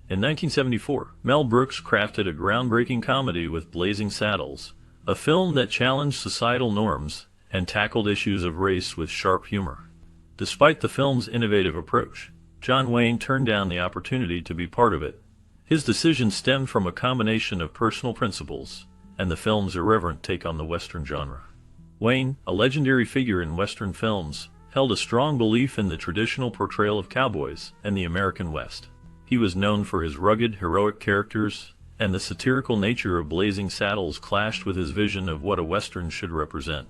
In 1974, Mel Brooks crafted a groundbreaking comedy with Blazing Saddles, a film that challenged societal norms and tackled issues of race with sharp humor. Despite the film's innovative approach, John Wayne turned down the opportunity to be part of it. His decision stemmed from a combination of personal principles and the film's irreverent take on the Western genre. Wayne, a legendary figure in Western films, held a strong belief in the traditional portrayal of cowboys and the American West. He was known for his rugged, heroic characters, and the satirical nature of Blazing Saddles clashed with his vision of what a Western should represent.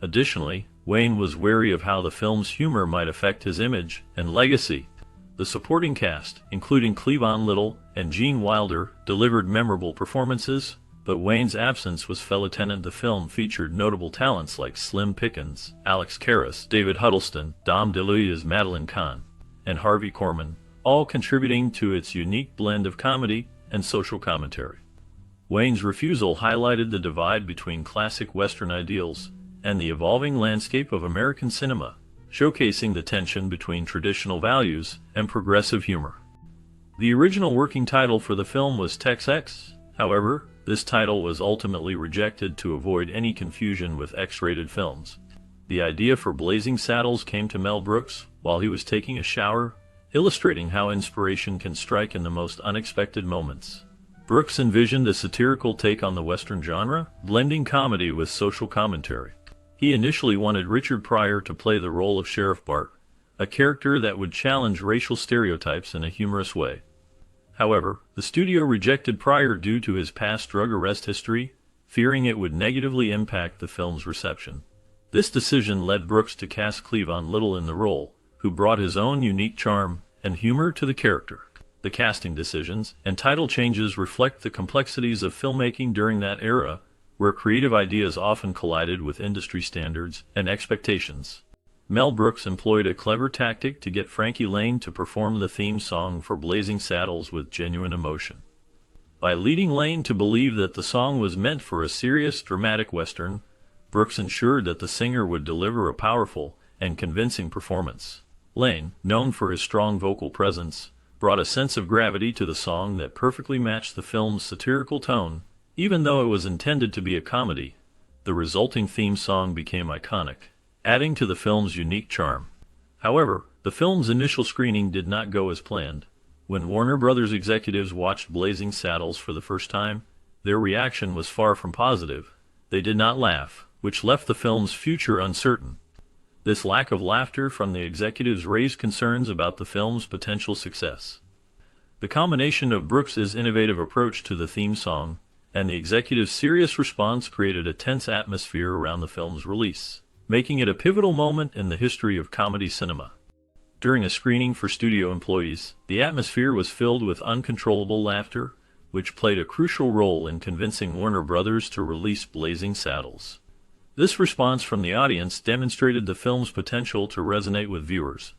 Additionally, Wayne was wary of how the film's humor might affect his image and legacy. The supporting cast, including Cleavon Little and Gene Wilder, delivered memorable performances, but Wayne's absence was felt. The film featured notable talents like Slim Pickens, Alex Karras, David Huddleston, Dom DeLuise as Madeline Kahn, and Harvey Korman, all contributing to its unique blend of comedy and social commentary. Wayne's refusal highlighted the divide between classic Western ideals and the evolving landscape of American cinema, showcasing the tension between traditional values and progressive humor. The original working title for the film was Tex-Ex. However, this title was ultimately rejected to avoid any confusion with X-rated films. The idea for Blazing Saddles came to Mel Brooks while he was taking a shower, illustrating how inspiration can strike in the most unexpected moments. Brooks envisioned a satirical take on the Western genre, blending comedy with social commentary. He initially wanted Richard Pryor to play the role of Sheriff Bart, a character that would challenge racial stereotypes in a humorous way. However, the studio rejected Pryor due to his past drug arrest history, fearing it would negatively impact the film's reception. This decision led Brooks to cast Cleavon Little in the role, who brought his own unique charm and humor to the character. The casting decisions and title changes reflect the complexities of filmmaking during that era, where creative ideas often collided with industry standards and expectations. Mel Brooks employed a clever tactic to get Frankie Laine to perform the theme song for Blazing Saddles with genuine emotion. By leading Laine to believe that the song was meant for a serious, dramatic Western, Brooks ensured that the singer would deliver a powerful and convincing performance. Laine, known for his strong vocal presence, brought a sense of gravity to the song that perfectly matched the film's satirical tone. Even though it was intended to be a comedy, the resulting theme song became iconic, adding to the film's unique charm. However, the film's initial screening did not go as planned. When Warner Brothers executives watched Blazing Saddles for the first time, their reaction was far from positive. They did not laugh, which left the film's future uncertain. This lack of laughter from the executives raised concerns about the film's potential success. The combination of Brooks's innovative approach to the theme song and the executive's serious response created a tense atmosphere around the film's release, making it a pivotal moment in the history of comedy cinema. During a screening for studio employees, the atmosphere was filled with uncontrollable laughter, which played a crucial role in convincing Warner Brothers to release Blazing Saddles. This response from the audience demonstrated the film's potential to resonate with viewers.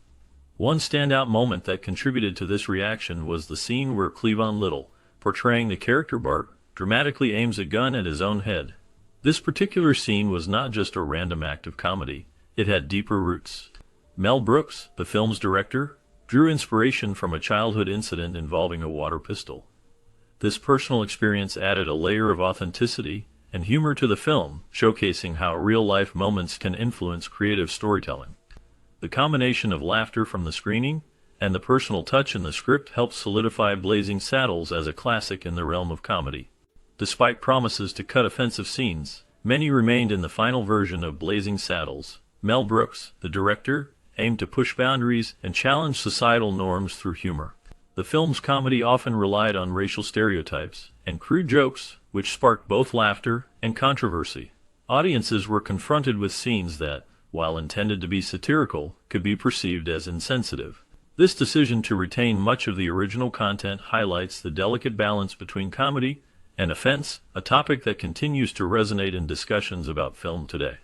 One standout moment that contributed to this reaction was the scene where Cleavon Little, portraying the character Bart, dramatically aims a gun at his own head. This particular scene was not just a random act of comedy, it had deeper roots. Mel Brooks, the film's director, drew inspiration from a childhood incident involving a water pistol. This personal experience added a layer of authenticity and humor to the film, showcasing how real-life moments can influence creative storytelling. The combination of laughter from the screening and the personal touch in the script helped solidify Blazing Saddles as a classic in the realm of comedy. Despite promises to cut offensive scenes, many remained in the final version of Blazing Saddles. Mel Brooks, the director, aimed to push boundaries and challenge societal norms through humor. The film's comedy often relied on racial stereotypes and crude jokes, which sparked both laughter and controversy. Audiences were confronted with scenes that, while intended to be satirical, could be perceived as insensitive. This decision to retain much of the original content highlights the delicate balance between comedy and offense, a topic that continues to resonate in discussions about film today.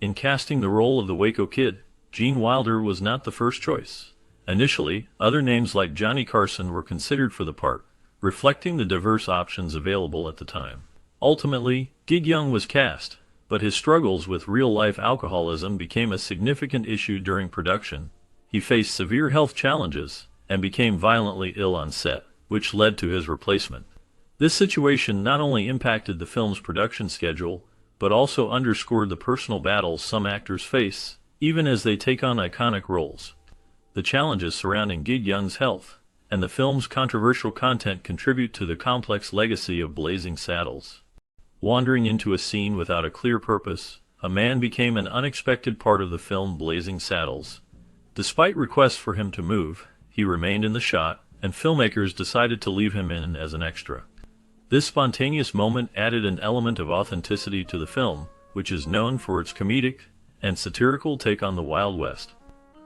In casting the role of the Waco Kid, Gene Wilder was not the first choice. Initially, other names like Johnny Carson were considered for the part, reflecting the diverse options available at the time. Ultimately, Gig Young was cast, but his struggles with real-life alcoholism became a significant issue during production. He faced severe health challenges and became violently ill on set. which led to his replacement. This situation not only impacted the film's production schedule, but also underscored the personal battles some actors face, even as they take on iconic roles. The challenges surrounding Gi Young's health and the film's controversial content contribute to the complex legacy of Blazing Saddles. Wandering into a scene without a clear purpose, a man became an unexpected part of the film Blazing Saddles. Despite requests for him to move, he remained in the shot, and filmmakers decided to leave him in as an extra. This spontaneous moment added an element of authenticity to the film, which is known for its comedic and satirical take on the Wild West.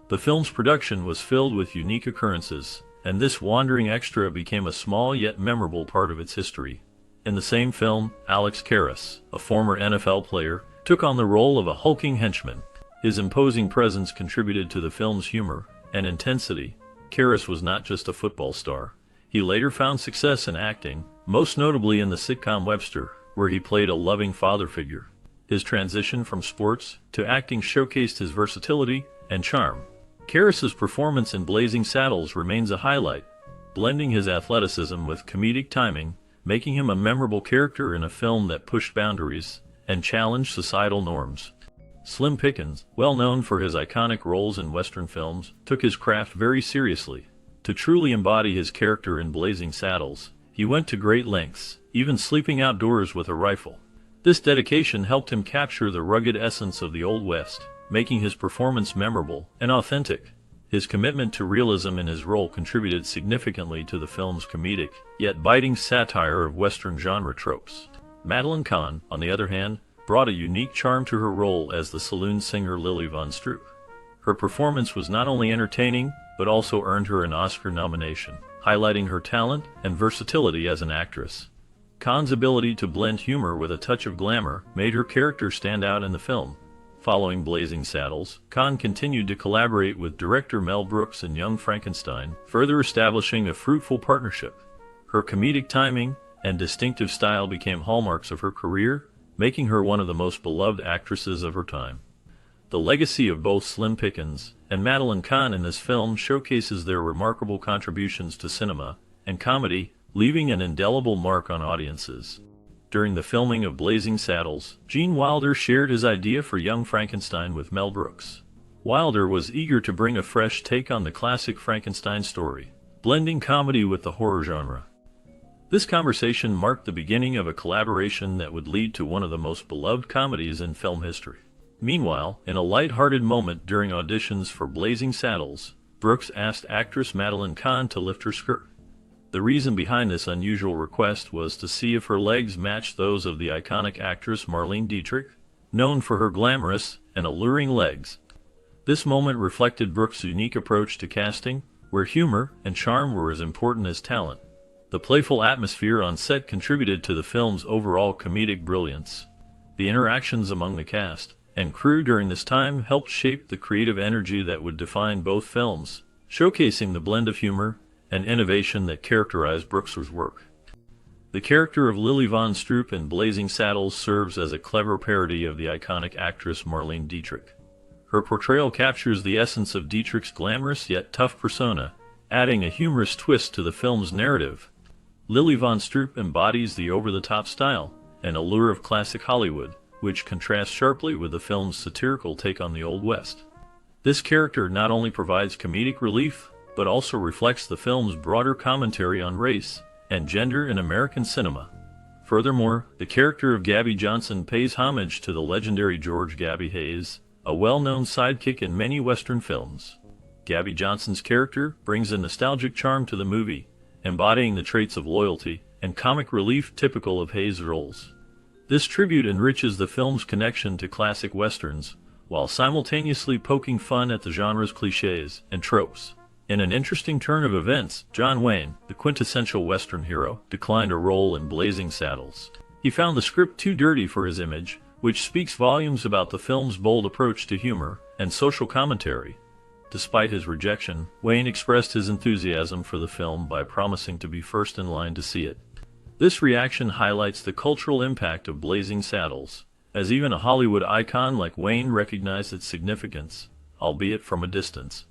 The film's production was filled with unique occurrences, and this wandering extra became a small yet memorable part of its history. In the same film, Alex Karras, a former NFL player, took on the role of a hulking henchman. His imposing presence contributed to the film's humor and intensity. Karras was not just a football star. He later found success in acting, most notably in the sitcom Webster, where he played a loving father figure. His transition from sports to acting showcased his versatility and charm. Karras's performance in Blazing Saddles remains a highlight, blending his athleticism with comedic timing, making him a memorable character in a film that pushed boundaries and challenged societal norms. Slim Pickens, well known for his iconic roles in Western films, took his craft very seriously. To truly embody his character in Blazing Saddles, he went to great lengths, even sleeping outdoors with a rifle. This dedication helped him capture the rugged essence of the Old West, making his performance memorable and authentic. His commitment to realism in his role contributed significantly to the film's comedic, yet biting satire of Western genre tropes. Madeline Kahn, on the other hand, brought a unique charm to her role as the saloon singer Lili Von Stroop. Her performance was not only entertaining, but also earned her an Oscar nomination, highlighting her talent and versatility as an actress. Kahn's ability to blend humor with a touch of glamour made her character stand out in the film. Following Blazing Saddles, Kahn continued to collaborate with director Mel Brooks in Young Frankenstein, further establishing a fruitful partnership. Her comedic timing and distinctive style became hallmarks of her career, making her one of the most beloved actresses of her time. The legacy of both Slim Pickens and Madeline Kahn in this film showcases their remarkable contributions to cinema and comedy, leaving an indelible mark on audiences. During the filming of Blazing Saddles, Gene Wilder shared his idea for Young Frankenstein with Mel Brooks. Wilder was eager to bring a fresh take on the classic Frankenstein story, blending comedy with the horror genre. This conversation marked the beginning of a collaboration that would lead to one of the most beloved comedies in film history. Meanwhile, in a light-hearted moment during auditions for Blazing Saddles, Brooks asked actress Madeline Kahn to lift her skirt. The reason behind this unusual request was to see if her legs matched those of the iconic actress Marlene Dietrich, known for her glamorous and alluring legs. This moment reflected Brooks' unique approach to casting, where humor and charm were as important as talent. The playful atmosphere on set contributed to the film's overall comedic brilliance. The interactions among the cast and crew during this time helped shape the creative energy that would define both films, showcasing the blend of humor and innovation that characterized Brooks' work. The character of Lili Von Stroop in Blazing Saddles serves as a clever parody of the iconic actress Marlene Dietrich. Her portrayal captures the essence of Dietrich's glamorous yet tough persona, adding a humorous twist to the film's narrative. Lili Von Stroop embodies the over-the-top style and allure of classic Hollywood, which contrasts sharply with the film's satirical take on the Old West. This character not only provides comedic relief, but also reflects the film's broader commentary on race and gender in American cinema. Furthermore, the character of Gabby Johnson pays homage to the legendary George "Gabby" Hayes, a well-known sidekick in many Western films. Gabby Johnson's character brings a nostalgic charm to the movie, embodying the traits of loyalty and comic relief typical of Hayes' roles. This tribute enriches the film's connection to classic Westerns, while simultaneously poking fun at the genre's cliches and tropes. In an interesting turn of events, John Wayne, the quintessential Western hero, declined a role in Blazing Saddles. He found the script too dirty for his image, which speaks volumes about the film's bold approach to humor and social commentary. Despite his rejection, Wayne expressed his enthusiasm for the film by promising to be first in line to see it. This reaction highlights the cultural impact of Blazing Saddles, as even a Hollywood icon like Wayne recognized its significance, albeit from a distance.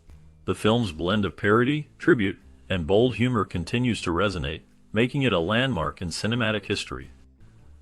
The film's blend of parody, tribute, and bold humor continues to resonate, making it a landmark in cinematic history.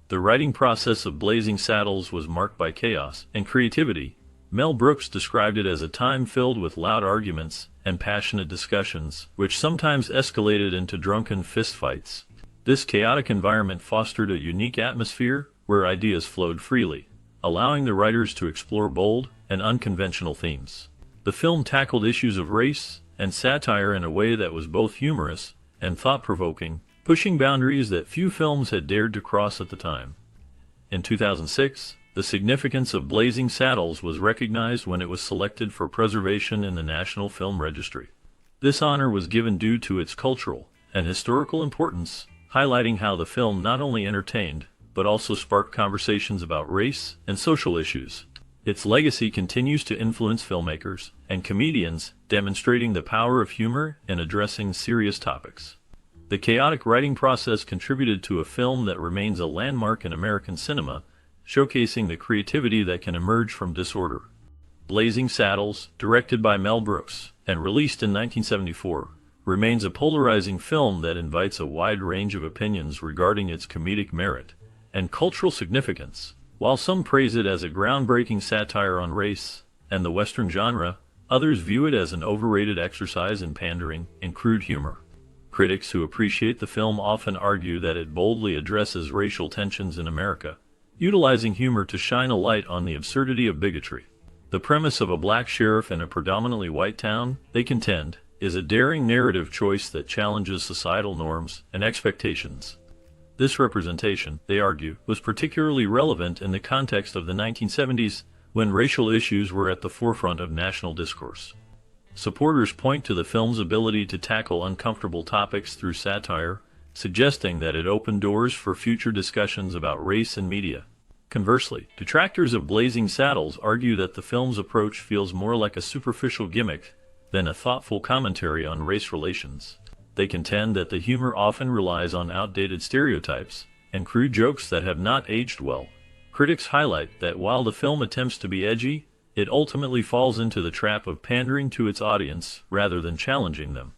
The writing process of Blazing Saddles was marked by chaos and creativity. Mel Brooks described it as a time filled with loud arguments and passionate discussions, which sometimes escalated into drunken fistfights. This chaotic environment fostered a unique atmosphere where ideas flowed freely, allowing the writers to explore bold and unconventional themes. The film tackled issues of race and satire in a way that was both humorous and thought-provoking, pushing boundaries that few films had dared to cross at the time. In 2006, the significance of Blazing Saddles was recognized when it was selected for preservation in the National Film Registry. This honor was given due to its cultural and historical importance, highlighting how the film not only entertained, but also sparked conversations about race and social issues. Its legacy continues to influence filmmakers and comedians, demonstrating the power of humor in addressing serious topics. The chaotic writing process contributed to a film that remains a landmark in American cinema, showcasing the creativity that can emerge from disorder. Blazing Saddles, directed by Mel Brooks and released in 1974, remains a polarizing film that invites a wide range of opinions regarding its comedic merit and cultural significance. While some praise it as a groundbreaking satire on race and the Western genre, others view it as an overrated exercise in pandering and crude humor. Critics who appreciate the film often argue that it boldly addresses racial tensions in America, utilizing humor to shine a light on the absurdity of bigotry. The premise of a black sheriff in a predominantly white town, they contend, is a daring narrative choice that challenges societal norms and expectations. This representation, they argue, was particularly relevant in the context of the 1970s, when racial issues were at the forefront of national discourse. Supporters point to the film's ability to tackle uncomfortable topics through satire, suggesting that it opened doors for future discussions about race and media. Conversely, detractors of Blazing Saddles argue that the film's approach feels more like a superficial gimmick than a thoughtful commentary on race relations. They contend that the humor often relies on outdated stereotypes and crude jokes that have not aged well. Critics highlight that while the film attempts to be edgy, it ultimately falls into the trap of pandering to its audience rather than challenging them.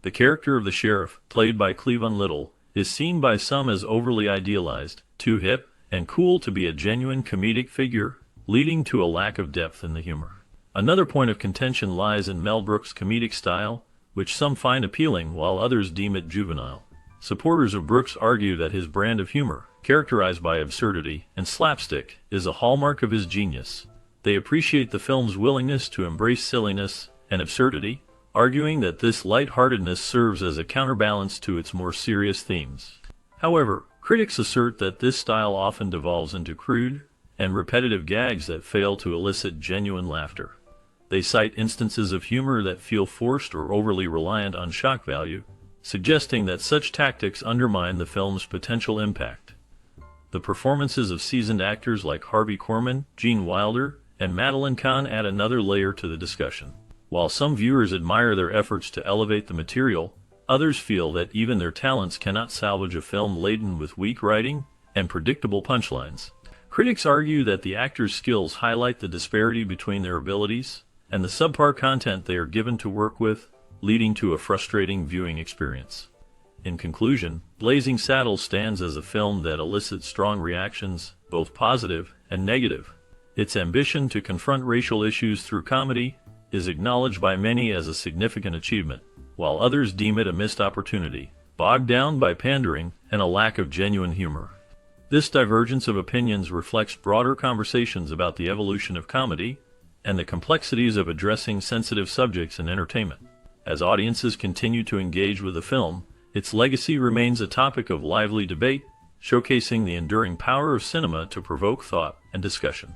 The character of the sheriff, played by Cleavon Little, is seen by some as overly idealized, too hip and cool to be a genuine comedic figure, leading to a lack of depth in the humor. Another point of contention lies in Mel Brooks' comedic style, which some find appealing while others deem it juvenile. Supporters of Brooks argue that his brand of humor, characterized by absurdity and slapstick, is a hallmark of his genius. They appreciate the film's willingness to embrace silliness and absurdity, arguing that this lightheartedness serves as a counterbalance to its more serious themes. However, critics assert that this style often devolves into crude and repetitive gags that fail to elicit genuine laughter. They cite instances of humor that feel forced or overly reliant on shock value, suggesting that such tactics undermine the film's potential impact. The performances of seasoned actors like Harvey Korman, Gene Wilder, and Madeline Kahn add another layer to the discussion. While some viewers admire their efforts to elevate the material, others feel that even their talents cannot salvage a film laden with weak writing and predictable punchlines. Critics argue that the actors' skills highlight the disparity between their abilities and the subpar content they are given to work with, leading to a frustrating viewing experience. In conclusion, Blazing Saddles stands as a film that elicits strong reactions, both positive and negative. Its ambition to confront racial issues through comedy is acknowledged by many as a significant achievement, while others deem it a missed opportunity, bogged down by pandering and a lack of genuine humor. This divergence of opinions reflects broader conversations about the evolution of comedy and the complexities of addressing sensitive subjects in entertainment. As audiences continue to engage with the film, its legacy remains a topic of lively debate, showcasing the enduring power of cinema to provoke thought and discussion.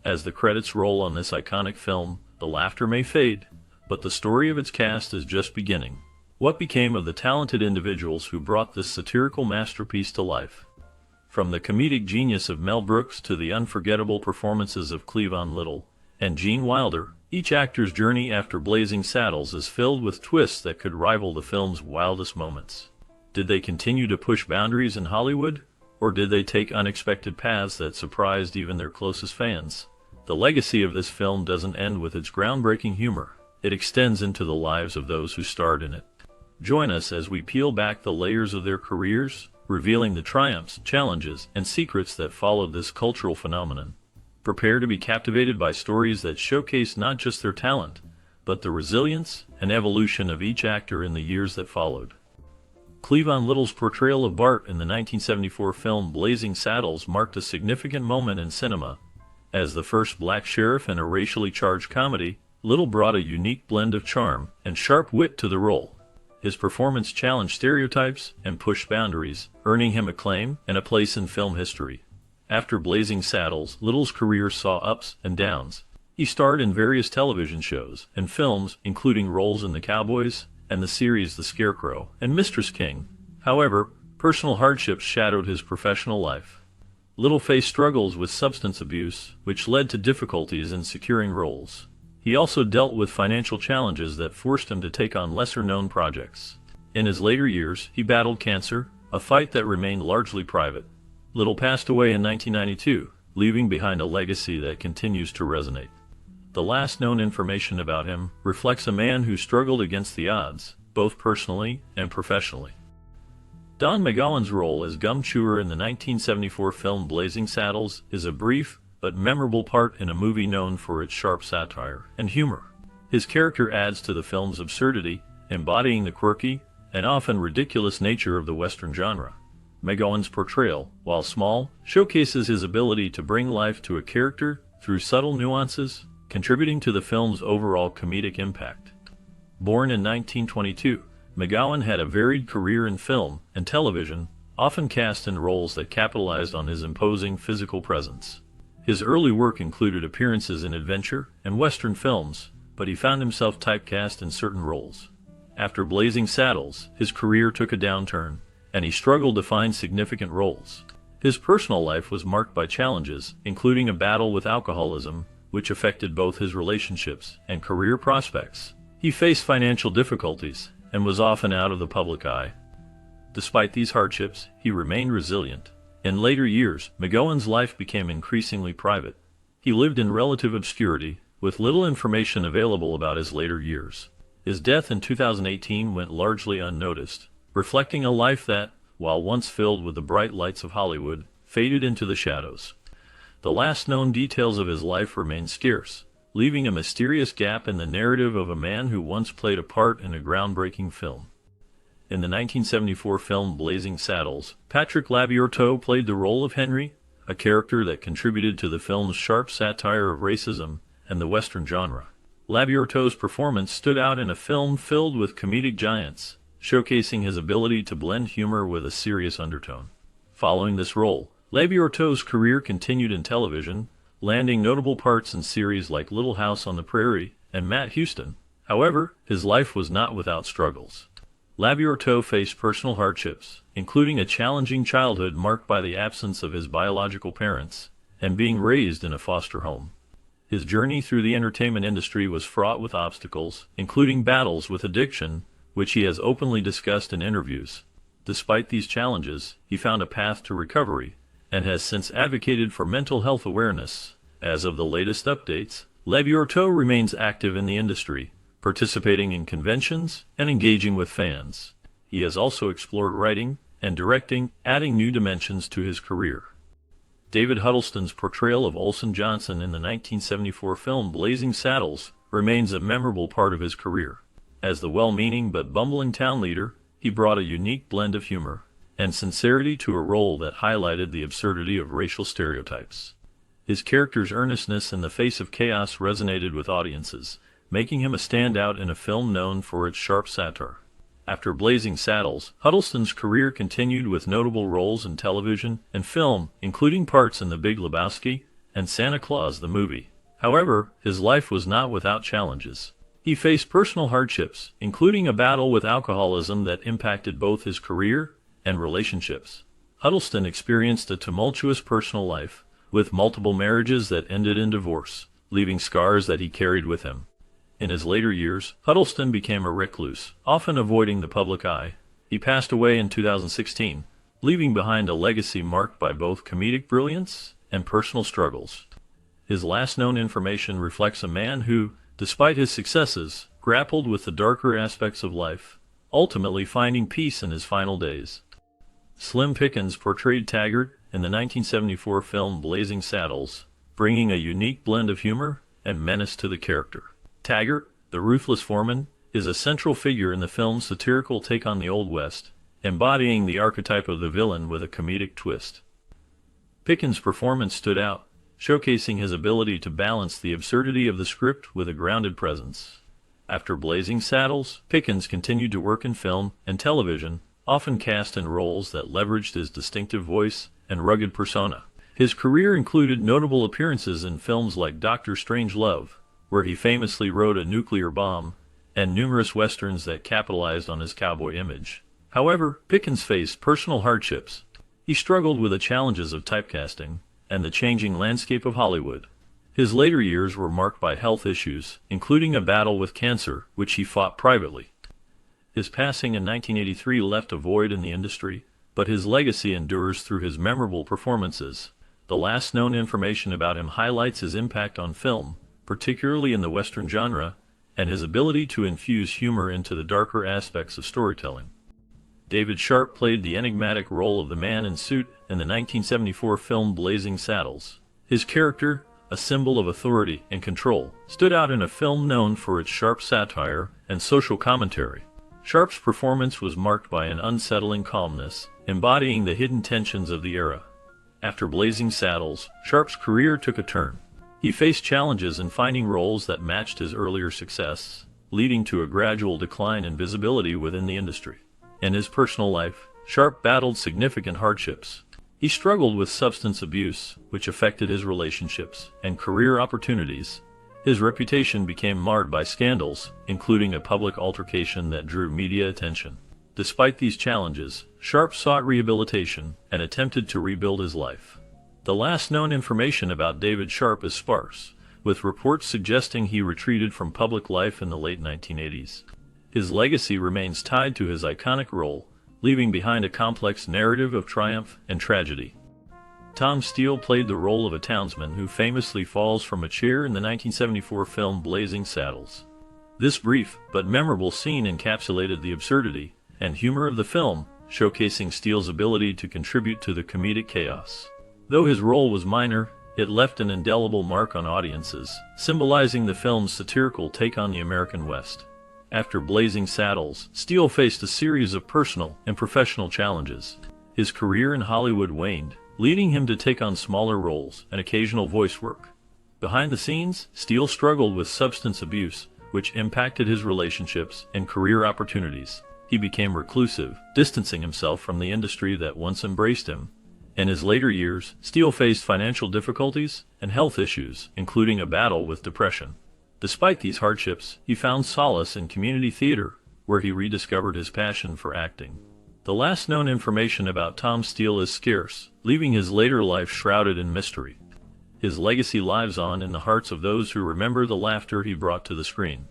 As the credits roll on this iconic film, the laughter may fade, but the story of its cast is just beginning. What became of the talented individuals who brought this satirical masterpiece to life? From the comedic genius of Mel Brooks to the unforgettable performances of Cleavon Little and Gene Wilder, each actor's journey after Blazing Saddles is filled with twists that could rival the film's wildest moments. Did they continue to push boundaries in Hollywood, or did they take unexpected paths that surprised even their closest fans? The legacy of this film doesn't end with its groundbreaking humor. It extends into the lives of those who starred in it. Join us as we peel back the layers of their careers, revealing the triumphs, challenges, and secrets that followed this cultural phenomenon. Prepare to be captivated by stories that showcase not just their talent, but the resilience and evolution of each actor in the years that followed. Cleavon Little's portrayal of Bart in the 1974 film Blazing Saddles marked a significant moment in cinema. As the first black sheriff in a racially charged comedy, Little brought a unique blend of charm and sharp wit to the role. His performance challenged stereotypes and pushed boundaries, earning him acclaim and a place in film history. After Blazing Saddles, Little's career saw ups and downs. He starred in various television shows and films, including roles in The Cowboys and the series The Scarecrow and Mistress King. However, personal hardships shadowed his professional life. Little faced struggles with substance abuse, which led to difficulties in securing roles. He also dealt with financial challenges that forced him to take on lesser-known projects. In his later years, he battled cancer, a fight that remained largely private. Little passed away in 1992, leaving behind a legacy that continues to resonate. The last known information about him reflects a man who struggled against the odds, both personally and professionally. Don McGowan's role as Gum Chewer in the 1974 film Blazing Saddles is a brief but memorable part in a movie known for its sharp satire and humor. His character adds to the film's absurdity, embodying the quirky and often ridiculous nature of the Western genre. McGowan's portrayal, while small, showcases his ability to bring life to a character through subtle nuances, contributing to the film's overall comedic impact. Born in 1922, McGowan had a varied career in film and television, often cast in roles that capitalized on his imposing physical presence. His early work included appearances in adventure and Western films, but he found himself typecast in certain roles. After Blazing Saddles, his career took a downturn, and he struggled to find significant roles. His personal life was marked by challenges, including a battle with alcoholism, which affected both his relationships and career prospects. He faced financial difficulties and was often out of the public eye. Despite these hardships, he remained resilient. In later years, McGowan's life became increasingly private. He lived in relative obscurity, with little information available about his later years. His death in 2018 went largely unnoticed, reflecting a life that, while once filled with the bright lights of Hollywood, faded into the shadows. The last known details of his life remain scarce, leaving a mysterious gap in the narrative of a man who once played a part in a groundbreaking film. In the 1974 film Blazing Saddles, Patrick Labyorteaux played the role of Henry, a character that contributed to the film's sharp satire of racism and the Western genre. Labyorteaux's performance stood out in a film filled with comedic giants, showcasing his ability to blend humor with a serious undertone. Following this role, Labyorteaux's career continued in television, landing notable parts in series like Little House on the Prairie and Matt Houston. However, his life was not without struggles. Labyorteaux faced personal hardships, including a challenging childhood marked by the absence of his biological parents and being raised in a foster home. His journey through the entertainment industry was fraught with obstacles, including battles with addiction, which he has openly discussed in interviews. Despite these challenges, he found a path to recovery and has since advocated for mental health awareness. As of the latest updates, Labyorteaux remains active in the industry, participating in conventions and engaging with fans. He has also explored writing and directing, adding new dimensions to his career. David Huddleston's portrayal of Olson Johnson in the 1974 film Blazing Saddles remains a memorable part of his career. As the well-meaning but bumbling town leader, he brought a unique blend of humor and sincerity to a role that highlighted the absurdity of racial stereotypes. His character's earnestness in the face of chaos resonated with audiences, making him a standout in a film known for its sharp satire. After Blazing Saddles, Huddleston's career continued with notable roles in television and film, including parts in The Big Lebowski and Santa Claus the Movie. However, his life was not without challenges. He faced personal hardships, including a battle with alcoholism that impacted both his career and relationships. Huddleston experienced a tumultuous personal life, with multiple marriages that ended in divorce, leaving scars that he carried with him. In his later years, Huddleston became a recluse, often avoiding the public eye. He passed away in 2016, leaving behind a legacy marked by both comedic brilliance and personal struggles. His last known information reflects a man who, despite his successes, grappled with the darker aspects of life, ultimately finding peace in his final days. Slim Pickens portrayed Taggart in the 1974 film Blazing Saddles, bringing a unique blend of humor and menace to the character. Taggart, the ruthless foreman, is a central figure in the film's satirical take on the Old West, embodying the archetype of the villain with a comedic twist. Pickens' performance stood out, showcasing his ability to balance the absurdity of the script with a grounded presence. After Blazing Saddles, Pickens continued to work in film and television, often cast in roles that leveraged his distinctive voice and rugged persona. His career included notable appearances in films like Doctor Strangelove, where he famously rode a nuclear bomb, and numerous westerns that capitalized on his cowboy image. However, Pickens faced personal hardships. He struggled with the challenges of typecasting and the changing landscape of Hollywood. His later years were marked by health issues, including a battle with cancer, which he fought privately. His passing in 1983 left a void in the industry, but his legacy endures through his memorable performances. The last known information about him highlights his impact on film, particularly in the Western genre, and his ability to infuse humor into the darker aspects of storytelling. David Sharp played the enigmatic role of the man in suit in the 1974 film Blazing Saddles. His character, a symbol of authority and control, stood out in a film known for its sharp satire and social commentary. Sharp's performance was marked by an unsettling calmness, embodying the hidden tensions of the era. After Blazing Saddles, Sharp's career took a turn. He faced challenges in finding roles that matched his earlier success, leading to a gradual decline in visibility within the industry. In his personal life, Sharp battled significant hardships. He struggled with substance abuse, which affected his relationships and career opportunities. His reputation became marred by scandals, including a public altercation that drew media attention. Despite these challenges, Sharp sought rehabilitation and attempted to rebuild his life. The last known information about David Sharp is sparse, with reports suggesting he retreated from public life in the late 1980s. His legacy remains tied to his iconic role, leaving behind a complex narrative of triumph and tragedy. Tom Steele played the role of a townsman who famously falls from a chair in the 1974 film Blazing Saddles. This brief but memorable scene encapsulated the absurdity and humor of the film, showcasing Steele's ability to contribute to the comedic chaos. Though his role was minor, it left an indelible mark on audiences, symbolizing the film's satirical take on the American West. After Blazing Saddles, Steele faced a series of personal and professional challenges. His career in Hollywood waned, leading him to take on smaller roles and occasional voice work. Behind the scenes, Steele struggled with substance abuse, which impacted his relationships and career opportunities. He became reclusive, distancing himself from the industry that once embraced him. In his later years, Steele faced financial difficulties and health issues, including a battle with depression. Despite these hardships, he found solace in community theater, where he rediscovered his passion for acting. The last known information about Tom Steele is scarce, leaving his later life shrouded in mystery. His legacy lives on in the hearts of those who remember the laughter he brought to the screen.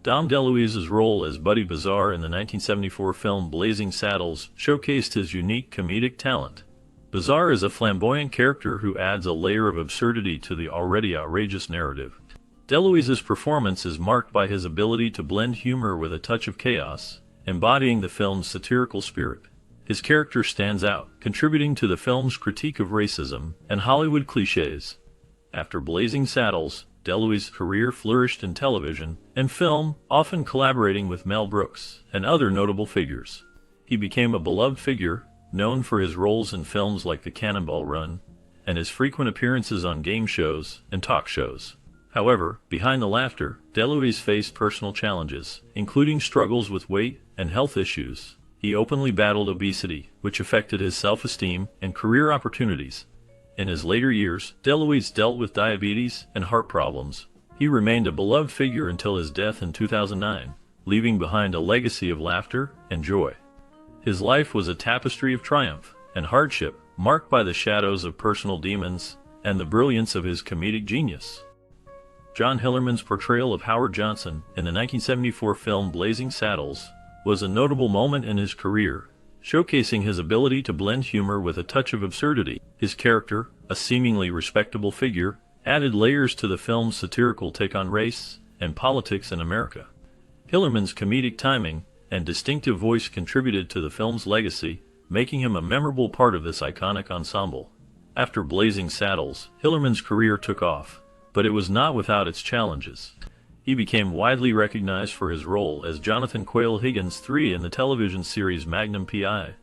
Dom DeLuise's role as Buddy Bazaar in the 1974 film Blazing Saddles showcased his unique comedic talent. Bazaar is a flamboyant character who adds a layer of absurdity to the already outrageous narrative. DeLuise's performance is marked by his ability to blend humor with a touch of chaos, embodying the film's satirical spirit. His character stands out, contributing to the film's critique of racism and Hollywood cliches. After Blazing Saddles, DeLuise's career flourished in television and film, often collaborating with Mel Brooks and other notable figures. He became a beloved figure, known for his roles in films like The Cannonball Run, and his frequent appearances on game shows and talk shows. However, behind the laughter, DeLuise faced personal challenges, including struggles with weight and health issues. He openly battled obesity, which affected his self-esteem and career opportunities. In his later years, DeLuise dealt with diabetes and heart problems. He remained a beloved figure until his death in 2009, leaving behind a legacy of laughter and joy. His life was a tapestry of triumph and hardship, marked by the shadows of personal demons and the brilliance of his comedic genius. John Hillerman's portrayal of Howard Johnson in the 1974 film Blazing Saddles was a notable moment in his career, showcasing his ability to blend humor with a touch of absurdity. His character, a seemingly respectable figure, added layers to the film's satirical take on race and politics in America. Hillerman's comedic timing and distinctive voice contributed to the film's legacy, making him a memorable part of this iconic ensemble. After Blazing Saddles, Hillerman's career took off, but it was not without its challenges. He became widely recognized for his role as Jonathan Quayle Higgins III in the television series Magnum P.I.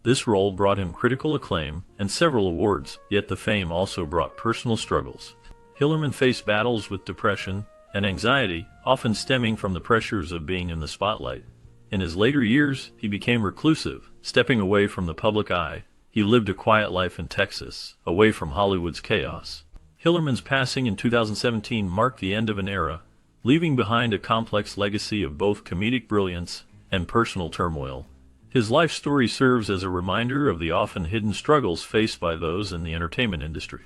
This role brought him critical acclaim and several awards, yet the fame also brought personal struggles. Hillerman faced battles with depression and anxiety, often stemming from the pressures of being in the spotlight. In his later years, he became reclusive, stepping away from the public eye. He lived a quiet life in Texas, away from Hollywood's chaos. Hillerman's passing in 2017 marked the end of an era, leaving behind a complex legacy of both comedic brilliance and personal turmoil. His life story serves as a reminder of the often hidden struggles faced by those in the entertainment industry.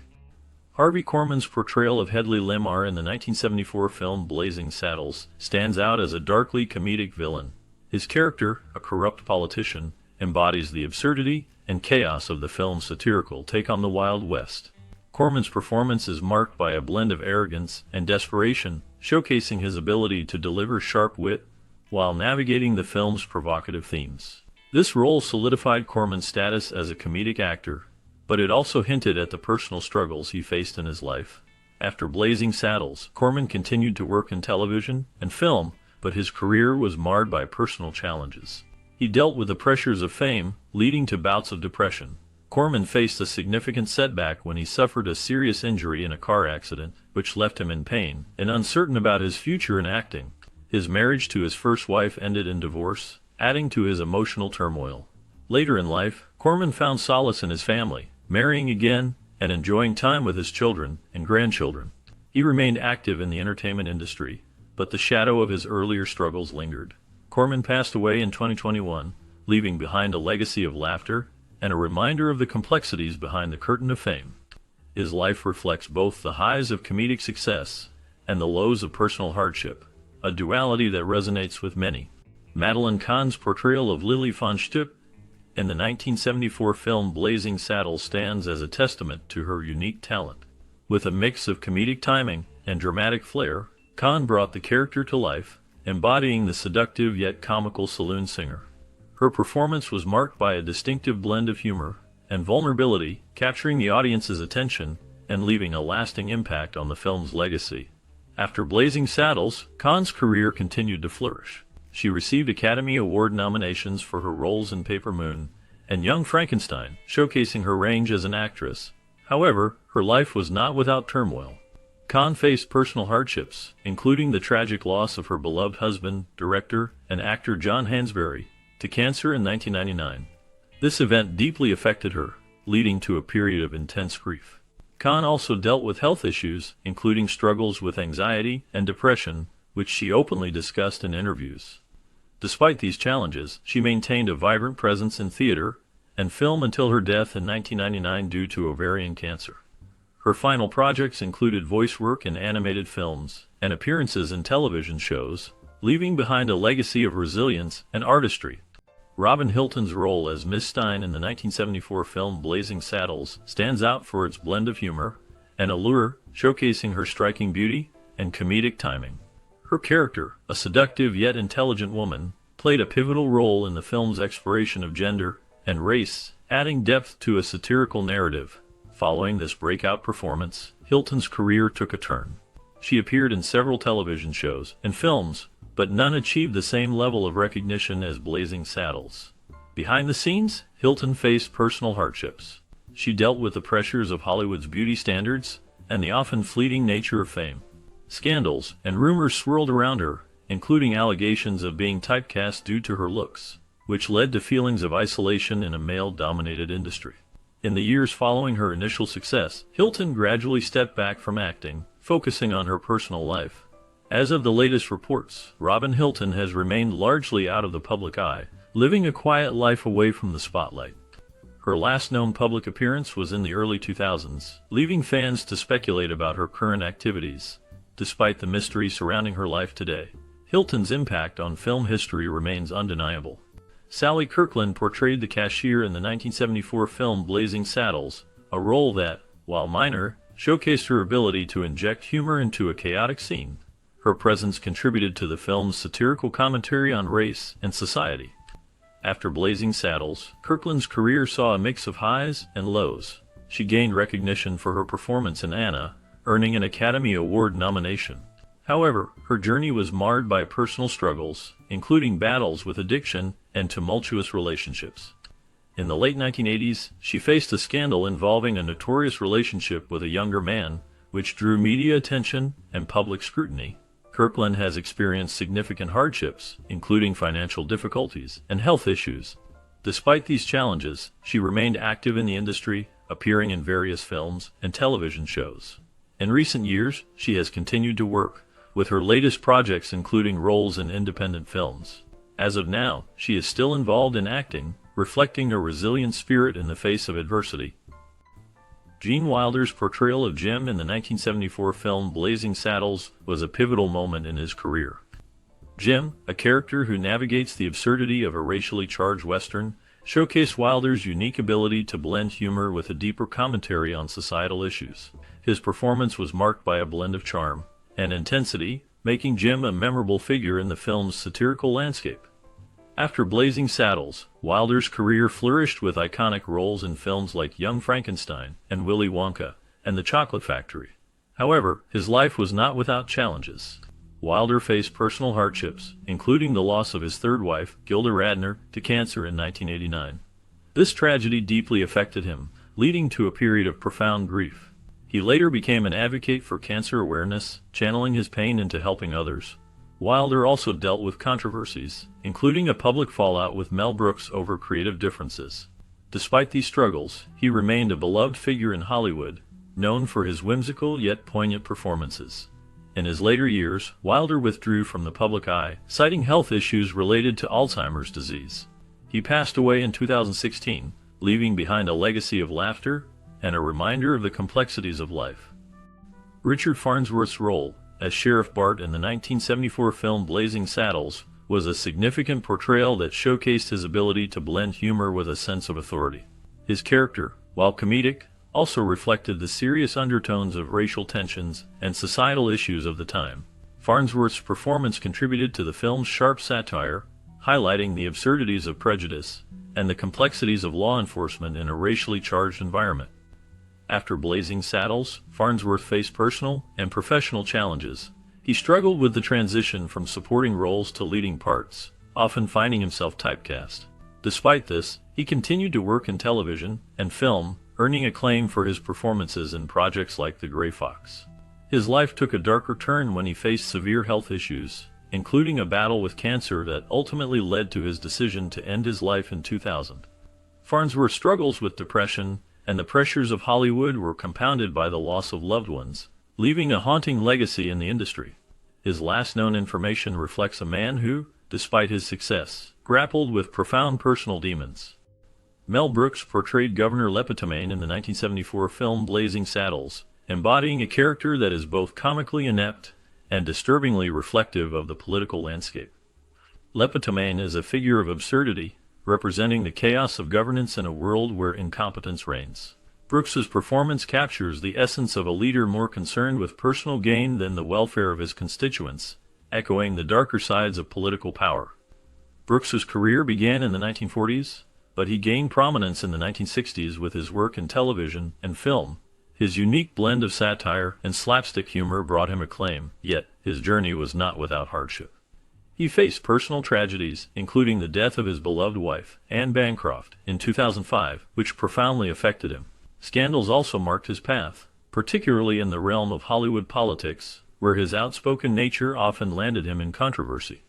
Harvey Korman's portrayal of Hedley Limar in the 1974 film Blazing Saddles stands out as a darkly comedic villain. His character, a corrupt politician, embodies the absurdity and chaos of the film's satirical take on the Wild West. Korman's performance is marked by a blend of arrogance and desperation, showcasing his ability to deliver sharp wit while navigating the film's provocative themes. This role solidified Korman's status as a comedic actor, but it also hinted at the personal struggles he faced in his life. After Blazing Saddles, Korman continued to work in television and film, but his career was marred by personal challenges. He dealt with the pressures of fame, leading to bouts of depression. Korman faced a significant setback when he suffered a serious injury in a car accident, which left him in pain and uncertain about his future in acting. His marriage to his first wife ended in divorce, adding to his emotional turmoil. Later in life, Korman found solace in his family, marrying again and enjoying time with his children and grandchildren. He remained active in the entertainment industry, but the shadow of his earlier struggles lingered. Korman passed away in 2021, leaving behind a legacy of laughter and a reminder of the complexities behind the curtain of fame. His life reflects both the highs of comedic success and the lows of personal hardship, a duality that resonates with many. Madeline Kahn's portrayal of Lily von Shtupp in the 1974 film Blazing Saddles stands as a testament to her unique talent. With a mix of comedic timing and dramatic flair, Kahn brought the character to life, embodying the seductive yet comical saloon singer. Her performance was marked by a distinctive blend of humor and vulnerability, capturing the audience's attention and leaving a lasting impact on the film's legacy. After Blazing Saddles, Kahn's career continued to flourish. She received Academy Award nominations for her roles in Paper Moon and Young Frankenstein, showcasing her range as an actress. However, her life was not without turmoil. Kahn faced personal hardships, including the tragic loss of her beloved husband, director, and actor John Hansberry, to cancer in 1999. This event deeply affected her, leading to a period of intense grief. Kahn also dealt with health issues, including struggles with anxiety and depression, which she openly discussed in interviews. Despite these challenges, she maintained a vibrant presence in theater and film until her death in 1999 due to ovarian cancer. Her final projects included voice work in animated films and appearances in television shows, leaving behind a legacy of resilience and artistry. Robin Hilton's role as Miss Stein in the 1974 film Blazing Saddles stands out for its blend of humor and allure, showcasing her striking beauty and comedic timing. Her character, a seductive yet intelligent woman, played a pivotal role in the film's exploration of gender and race, adding depth to a satirical narrative. Following this breakout performance, Hilton's career took a turn. She appeared in several television shows and films, but none achieved the same level of recognition as Blazing Saddles. Behind the scenes, Hilton faced personal hardships. She dealt with the pressures of Hollywood's beauty standards and the often fleeting nature of fame. Scandals and rumors swirled around her, including allegations of being typecast due to her looks, which led to feelings of isolation in a male-dominated industry. In the years following her initial success, Hilton gradually stepped back from acting, focusing on her personal life. As of the latest reports, Robin Hilton has remained largely out of the public eye, living a quiet life away from the spotlight. Her last known public appearance was in the early 2000s, leaving fans to speculate about her current activities. Despite the mystery surrounding her life today, Hilton's impact on film history remains undeniable. Sally Kirkland portrayed the cashier in the 1974 film Blazing Saddles, a role that, while minor, showcased her ability to inject humor into a chaotic scene. Her presence contributed to the film's satirical commentary on race and society. After Blazing Saddles, Kirkland's career saw a mix of highs and lows. She gained recognition for her performance in Anna, earning an Academy Award nomination. However, her journey was marred by personal struggles, including battles with addiction and tumultuous relationships. In the late 1980s, she faced a scandal involving a notorious relationship with a younger man, which drew media attention and public scrutiny. Kirkland has experienced significant hardships, including financial difficulties and health issues. Despite these challenges, she remained active in the industry, appearing in various films and television shows. In recent years, she has continued to work, with her latest projects including roles in independent films. As of now, she is still involved in acting, reflecting a resilient spirit in the face of adversity. Gene Wilder's portrayal of Jim in the 1974 film Blazing Saddles was a pivotal moment in his career. Jim, a character who navigates the absurdity of a racially charged Western, showcased Wilder's unique ability to blend humor with a deeper commentary on societal issues. His performance was marked by a blend of charm and intensity, making Jim a memorable figure in the film's satirical landscape. After Blazing Saddles, Wilder's career flourished with iconic roles in films like Young Frankenstein and Willy Wonka and The Chocolate Factory. However, his life was not without challenges. Wilder faced personal hardships, including the loss of his third wife, Gilda Radner, to cancer in 1989. This tragedy deeply affected him, leading to a period of profound grief. He later became an advocate for cancer awareness, channeling his pain into helping others. Wilder also dealt with controversies, including a public fallout with Mel Brooks over creative differences. Despite these struggles, he remained a beloved figure in Hollywood, known for his whimsical yet poignant performances. In his later years, Wilder withdrew from the public eye, citing health issues related to Alzheimer's disease. He passed away in 2016, leaving behind a legacy of laughter and a reminder of the complexities of life. Richard Farnsworth's role as Sheriff Bart in the 1974 film Blazing Saddles was a significant portrayal that showcased his ability to blend humor with a sense of authority. His character, while comedic, also reflected the serious undertones of racial tensions and societal issues of the time. Farnsworth's performance contributed to the film's sharp satire, highlighting the absurdities of prejudice and the complexities of law enforcement in a racially charged environment. After Blazing Saddles, Farnsworth faced personal and professional challenges. He struggled with the transition from supporting roles to leading parts, often finding himself typecast. Despite this, he continued to work in television and film, earning acclaim for his performances in projects like The Gray Fox. His life took a darker turn when he faced severe health issues, including a battle with cancer that ultimately led to his decision to end his life in 2000. Farnsworth's struggles with depression and the pressures of Hollywood were compounded by the loss of loved ones, leaving a haunting legacy in the industry. His last known information reflects a man who, despite his success, grappled with profound personal demons. Mel Brooks portrayed Governor Lepetomaine in the 1974 film Blazing Saddles, embodying a character that is both comically inept and disturbingly reflective of the political landscape. Lepetomaine is a figure of absurdity, representing the chaos of governance in a world where incompetence reigns. Brooks's performance captures the essence of a leader more concerned with personal gain than the welfare of his constituents, echoing the darker sides of political power. Brooks's career began in the 1940s, but he gained prominence in the 1960s with his work in television and film. His unique blend of satire and slapstick humor brought him acclaim, yet his journey was not without hardship. He faced personal tragedies, including the death of his beloved wife, Anne Bancroft, in 2005, which profoundly affected him. Scandals also marked his path, particularly in the realm of Hollywood politics, where his outspoken nature often landed him in controversy.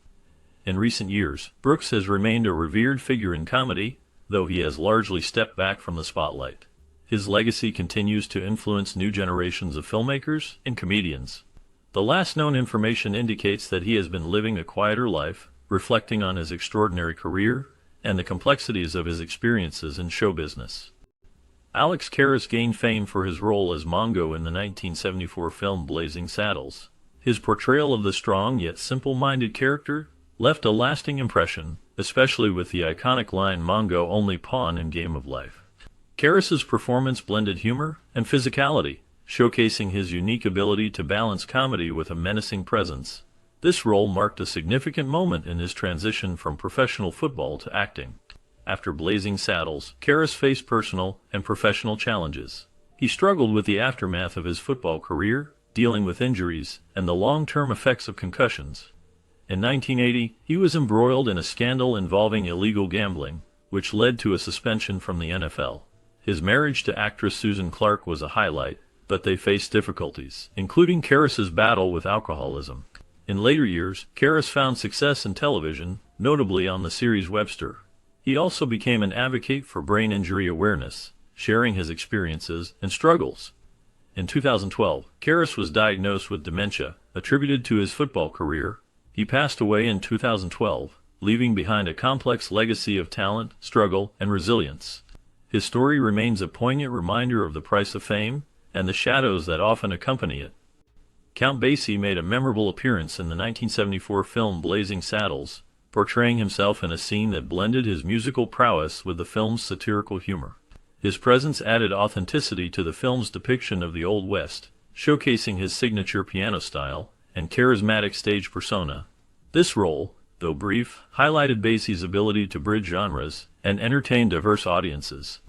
In recent years, Brooks has remained a revered figure in comedy, though he has largely stepped back from the spotlight. His legacy continues to influence new generations of filmmakers and comedians. The last known information indicates that he has been living a quieter life, reflecting on his extraordinary career and the complexities of his experiences in show business. Alex Karras gained fame for his role as Mongo in the 1974 film Blazing Saddles. His portrayal of the strong yet simple-minded character left a lasting impression, especially with the iconic line "Mongo only pawn in game of life." Karras's performance blended humor and physicality, showcasing his unique ability to balance comedy with a menacing presence. This role marked a significant moment in his transition from professional football to acting. After Blazing Saddles, Karras faced personal and professional challenges. He struggled with the aftermath of his football career, dealing with injuries and the long-term effects of concussions. In 1980, he was embroiled in a scandal involving illegal gambling, which led to a suspension from the NFL. His marriage to actress Susan Clark was a highlight, but they faced difficulties, including Karras's battle with alcoholism. In later years, Karras found success in television, notably on the series Webster. He also became an advocate for brain injury awareness, sharing his experiences and struggles. In 2012, Karras was diagnosed with dementia, attributed to his football career. He passed away in 2012, leaving behind a complex legacy of talent, struggle, and resilience. His story remains a poignant reminder of the price of fame and the shadows that often accompany it. Count Basie made a memorable appearance in the 1974 film Blazing Saddles, portraying himself in a scene that blended his musical prowess with the film's satirical humor. His presence added authenticity to the film's depiction of the Old West, showcasing his signature piano style and charismatic stage persona. This role, though brief, highlighted Basie's ability to bridge genres and entertain diverse audiences.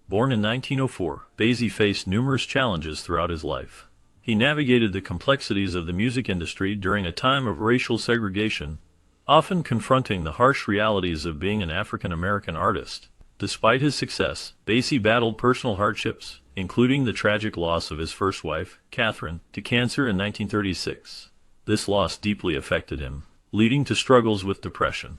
Born in 1904, Basie faced numerous challenges throughout his life. He navigated the complexities of the music industry during a time of racial segregation, often confronting the harsh realities of being an African-American artist. Despite his success, Basie battled personal hardships, including the tragic loss of his first wife, Catherine, to cancer in 1936. This loss deeply affected him, leading to struggles with depression.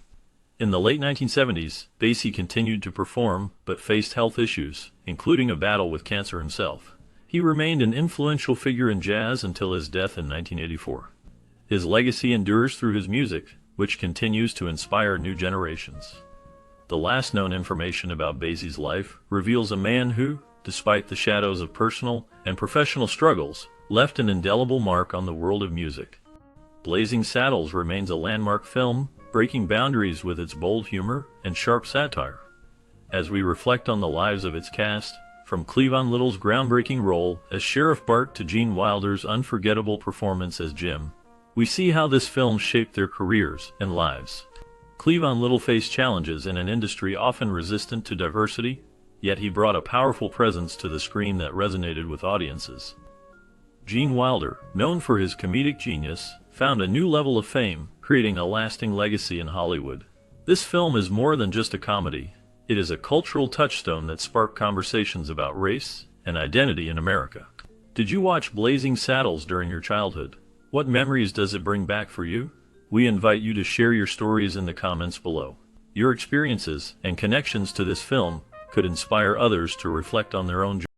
In the late 1970s, Basie continued to perform, but faced health issues, including a battle with cancer himself. He remained an influential figure in jazz until his death in 1984. His legacy endures through his music, which continues to inspire new generations. The last known information about Basie's life reveals a man who, despite the shadows of personal and professional struggles, left an indelible mark on the world of music. Blazing Saddles remains a landmark film, breaking boundaries with its bold humor and sharp satire. As we reflect on the lives of its cast, from Cleavon Little's groundbreaking role as Sheriff Bart to Gene Wilder's unforgettable performance as Jim, we see how this film shaped their careers and lives. Cleavon Little faced challenges in an industry often resistant to diversity, yet he brought a powerful presence to the screen that resonated with audiences. Gene Wilder, known for his comedic genius, found a new level of fame, creating a lasting legacy in Hollywood. This film is more than just a comedy. It is a cultural touchstone that sparked conversations about race and identity in America. Did you watch Blazing Saddles during your childhood? What memories does it bring back for you? We invite you to share your stories in the comments below. Your experiences and connections to this film could inspire others to reflect on their own journey.